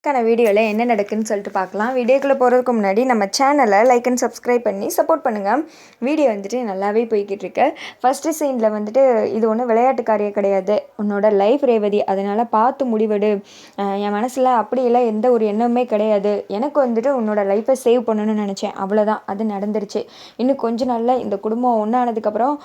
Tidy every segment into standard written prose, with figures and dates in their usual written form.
வீடியோவில் என்ன நடக்குதுன்னு சொல்லிட்டு பார்க்கலாம். வீடியோக்குள்ளே போகிறதுக்கு முன்னாடி நம்ம சேனலை லைக் அண்ட் சப்ஸ்கிரைப் பண்ணி சப்போர்ட் பண்ணுங்கள். வீடியோ வந்துட்டு நல்லாவே போய்கிட்டு இருக்கு. ஃபஸ்ட்டு சீனில் வந்துட்டு இது ஒன்றும் விளையாட்டுக்காரியே கிடையாது, உன்னோட லைஃப் ரேவதி, அதனால் பார்த்து முடிவெடு. என் மனசில் அப்படியெல்லாம் எந்த ஒரு எண்ணமுமே கிடையாது. எனக்கு வந்துட்டு உன்னோட லைஃப்பை சேவ் பண்ணணும்னு நினச்சேன், அவ்வளோதான். அது நடந்துருச்சு. இன்னும் கொஞ்ச நாளில் இந்த குடும்பம் ஒன்றானதுக்கப்புறம்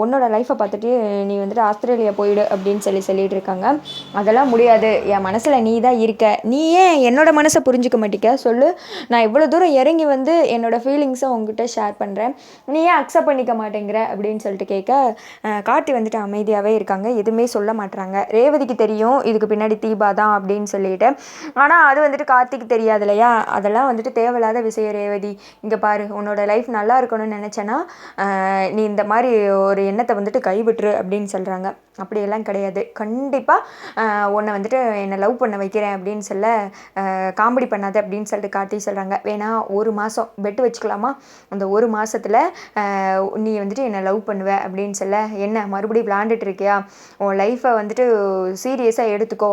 உன்னோட லைஃப்பை பார்த்துட்டு நீ வந்துட்டு ஆஸ்திரேலியா போயிடு அப்படின்னு சொல்லிட்டு இருக்காங்க. அதெல்லாம் முடியாது, என் மனசில் நீ தான் இருக்க, நீ ஏன் என்னோட மனசை புரிஞ்சிக்க மாட்டிக்க சொல்லு. நான் இவ்வளோ தூரம் இறங்கி வந்து என்னோடய ஃபீலிங்ஸை உங்ககிட்ட ஷேர் பண்ணுறேன், நீ ஏன் அக்செப்ட் பண்ணிக்க மாட்டேங்கிற அப்படின்னு சொல்லிட்டு கேட்க கார்த்தி வந்துட்டு அமைதியாகவே இருக்காங்க, எதுவுமே சொல்ல மாட்டுறாங்க. ரேவதிக்கு தெரியும் இதுக்கு பின்னாடி தீபா தான் அப்படின்னு சொல்லிட்டு, ஆனால் அது வந்துட்டு கார்த்திக்கு தெரியாது இல்லையா. அதெல்லாம் வந்துட்டு தேவையில்லாத விஷயம் ரேவதி. இங்கே பாரு, உன்னோட லைஃப் நல்லா இருக்கணும்னு நினச்சேன்னா நீ இந்த மாதிரி ஒரு எண்ணத்தை வந்துட்டு கைவிட்டுரு அப்படின்னு சொல்கிறாங்க. அப்படியெல்லாம் கிடையாது, கண்டிப்பாக உன்னை வந்துட்டு என்னை லவ் பண்ண வைக்கிறேன் அப்படின்னு சொல்ல காமெடி பண்ணாது அப்படின்னு சொல்லிட்டு கார்த்தி சொல்கிறாங்க. வேணா ஒரு மாதம் பெட்டு வச்சுக்கலாமா, அந்த ஒரு மாதத்தில் நீ வந்துட்டு என்னை லவ் பண்ணுவ அப்படின்னு சொல்ல, என்ன மறுபடியும் விளாண்டுட்டு இருக்கியா, உன் லைஃப்பை வந்துட்டு சீரியஸாக எடுத்துக்கோ,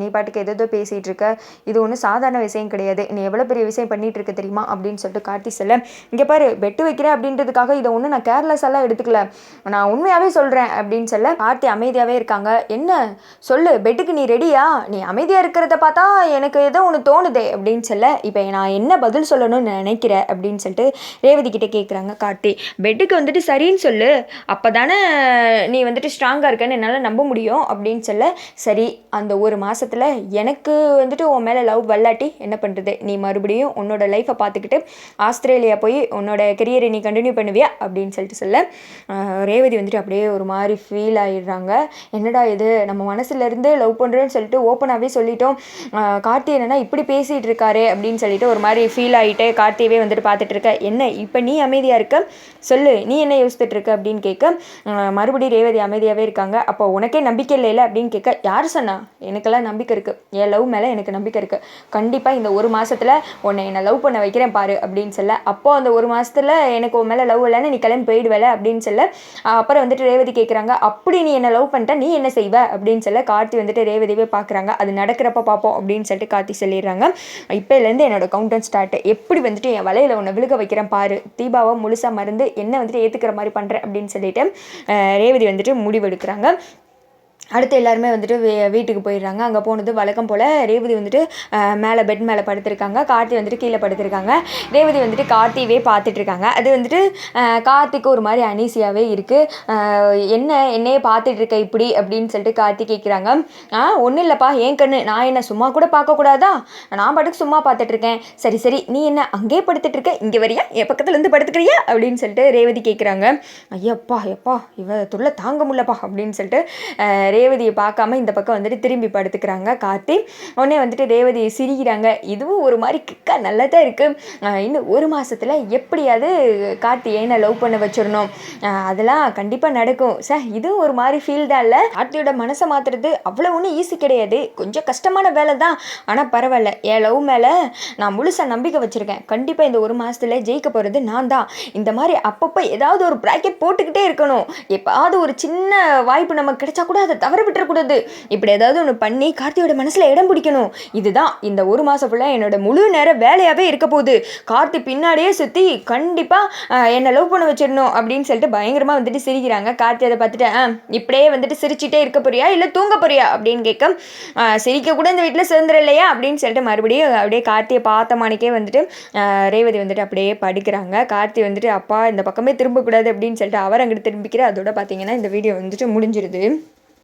நீ பாட்டுக்கு எதோ பேசிகிட்டு இருக்க, இது ஒன்றும் சாதாரண விஷயம் கிடையாது, நீ எவ்வளோ பெரிய விஷயம் பண்ணிகிட்டு இருக்க தெரியுமா அப்படின்னு சொல்லிட்டு கார்த்தி சொல்ல, இங்கே பாரு, பெட்டு வைக்கிறேன் அப்படின்றதுக்காக இதை ஒன்றும் நான் கேர்லெஸ் எல்லாம் எடுத்துக்கல, நான் உண்மையாகவே சொல்கிறேன் அப்படின்னு சொல்ல கார்த்தி அமைதியாகவே இருக்காங்க. என்ன சொல்லு, பெட்டுக்கு நீ ரெடியா, நீ அமைதியாக இருக்கிறத பார்த்தா எனக்கு ஏதோ ஒன்று தோணுதே அப்படின்னு சொல்ல, இப்போ நான் என்ன பதில் சொல்லணும்னு நினைக்கிறேன் அப்படின்னு சொல்லிட்டு ரேவதி கிட்டே கேட்குறாங்க கார்த்தி. பெட்டுக்கு வந்துட்டு சரின்னு சொல்லு, அப்போ தானே நீ வந்துட்டு ஸ்ட்ராங்காக இருக்கன்னு என்னால் நம்ப முடியும் அப்படின்னு சொல்ல, சரி அந்த ஒரு மாதத்தில் எனக்கு வந்துட்டு உன் மேலே லவ் வல்லாட்டி என்ன பண்ணுறது, நீ மறுபடியும் உன்னோட லைஃப்பை பார்த்துக்கிட்டு ஆஸ்திரேலியா போய் உன்னோட கெரியரை நீ கண்டினியூ பண்ணுவியா அப்படின்னு சொல்லிட்டு சொல்ல, ரேவதி வந்துட்டு அப்படியே ஒரு மாதிரி ஃபீல் ஆகிடுறாங்க. என்னடா இது, நம்ம மனசுலேருந்து லவ் பண்ணுறேன்னு சொல்லிட்டு ஓப்பனாகவே சொல்லிட்டோம், கார்த்தி என்னன்னா இப்படி பேசிகிட்டு இருக்காரு அப்படின்னு சொல்லிட்டு ஒரு மாதிரி ஃபீல் ஆகிட்டு கார்த்தியவே வந்துட்டு பார்த்துட்டு இருக்க. என்ன இப்போ நீ அமைதியாக இருக்க, சொல்லு நீ என்ன யோசித்துட்டு இருக்க அப்படின்னு கேட்க, மறுபடியும் ரேவதி அமைதியாகவே இருக்காங்க. அப்போ உனக்கே நம்பிக்கை இல்லை அப்படின்னு கேட்க, யார் சொன்னா, எனக்கெல்லாம் நம்பிக்கை இருக்குது, என் லவ் மேலே எனக்கு நம்பிக்கை இருக்குது, கண்டிப்பாக இந்த ஒரு மாதத்தில் உன்னை என்னை லவ் பண்ண வைக்கிறேன் பாரு அப்படின்னு சொல்ல, அப்போது அந்த ஒரு மாதத்தில் எனக்கு உன் மேலே லவ் இல்லைன்னு நீ கிளம்பி போயிடுவேல அப்படின்னு சொல்ல, அப்புறம் வந்துட்டு ரேவதி கேட்குறாங்க, அப்படி நீ என்னை லவ் பண்ணிட்டா நீ என்ன செய்வ அப்படின்னு சொல்ல, கார்த்தி வந்துட்டு ரேவதியவே பார்க்குறாங்க. அது நடக்கிறப்ப பார்ப்போம் அப்படின்னு சொல்லிட்டு கார்த்தி சொல்லிடுறாங்க. இப்போலேருந்து என்னோட கவுண்டவுன் ஸ்டார்ட், எப்படி வந்துட்டு என் வலையில் உன்னை விழுக வைக்கிறேன் பாரு, தீபாவை முழுசாக மறந்து என்ன வந்துட்டு ஏற்றுக்கிற மாதிரி பண்ணுறேன் அப்படின்னு சொல்லிட்டு ரேவதி வந்துட்டு முடிவெடுக்கிறாங்க. அடுத்து எல்லாருமே வந்துட்டு வீட்டுக்கு போயிடுறாங்க. அங்கே போனது வழக்கம் போல் ரேவதி வந்துட்டு மேலே பெட் மேலே படுத்திருக்காங்க, கார்த்தி வந்துட்டு கீழே படுத்திருக்காங்க. ரேவதி வந்துட்டு கார்த்தியவே பார்த்துட்ருக்காங்க. அது வந்துட்டு கார்த்திக்கு ஒரு மாதிரி அனீசியாகவே இருக்குது. என்னையே பார்த்துட்ருக்க இப்படி அப்படின்னு சொல்லிட்டு கார்த்தி கேட்குறாங்க. ஒன்றும் இல்லைப்பா, ஏன் கண்ணு, நான் என்ன சும்மா கூட பார்க்கக்கூடாதா, நான் பாட்டுக்கு சும்மா பார்த்துட்ருக்கேன். சரி சரி, நீ என்ன அங்கேயே படுத்துட்ருக்க, இங்கே வரியா, என் பக்கத்துலேருந்து படுத்துக்கிறியா அப்படின்னு சொல்லிட்டு ரேவதி கேட்குறாங்க. ஐயப்பா எப்பா, இவ தொல்லை தாங்க முடியலப்பா அப்படின்னு சொல்லிட்டு ரேவதியை பார்க்காம இந்த பக்கம் வந்துட்டு திரும்பி படுத்துக்கிறாங்க கார்த்தி. உடனே வந்துட்டு ரேவதியை சிரிக்கிறாங்க. இதுவும் ஒரு மாதிரி கிக்கா நல்லா தான் இருக்குது, இன்னும் ஒரு மாதத்தில் எப்படியாவது கார்த்தி ஏன்னா லவ் பண்ண வச்சிடணும், அதெல்லாம் கண்டிப்பாக நடக்கும் சார். இதுவும் ஒரு மாதிரி ஃபீல் தான் இல்லை, கார்த்தியோட மனசை மாற்றுறது அவ்வளோ ஒன்றும் ஈஸி கிடையாது, கொஞ்சம் கஷ்டமான வேலை தான், ஆனால் பரவாயில்ல, என் லவ் மேலே நான் முழுசாக நம்பிக்கை வச்சுருக்கேன், கண்டிப்பாக இந்த ஒரு மாதத்தில் ஜெயிக்க போகிறது நான் தான். இந்த மாதிரி அப்பப்போ ஏதாவது ஒரு ப்ராக்கெட் போட்டுக்கிட்டே இருக்கணும், எப்பாவது ஒரு சின்ன வாய்ப்பு நமக்கு கிடைச்சா கூட அதை தவற விட்டுறக்கூடாது, இப்படி ஏதாவது ஒன்று பண்ணி கார்த்தியோட மனசில் இடம் பிடிக்கணும். இதுதான் இந்த ஒரு மாதம் ஃபுல்லாக என்னோட முழு நேரம் வேலையாகவே இருக்க போகுது, கார்த்தி பின்னாடியே சுற்றி கண்டிப்பாக என்னை லவ் பண்ண வச்சிடணும் அப்படின்னு சொல்லிட்டு பயங்கரமாக வந்துட்டு சிரிக்கிறாங்க. கார்த்தி அதை பார்த்துட்டு இப்படியே வந்துட்டு சிரிச்சிட்டே இருக்க போறியா இல்லை தூங்க போறியா அப்படின்னு கேட்க, சிரிக்க கூட இந்த வீட்டில் சுதந்திரம் இல்லையா அப்படின்னு சொல்லிட்டு மறுபடியும் அப்படியே கார்த்தியை பார்த்த மாணிக்கே வந்துட்டு ரேவதி வந்துட்டு அப்படியே படுக்கிறாங்க. கார்த்தி வந்துட்டு அப்பா இந்த பக்கமே திரும்பக்கூடாது அப்படின்னு சொல்லிட்டு அவர் அங்கிட்டு திரும்பிக்கிற. அதோட பார்த்தீங்கன்னா இந்த வீடியோ வந்துட்டு முடிஞ்சிருது.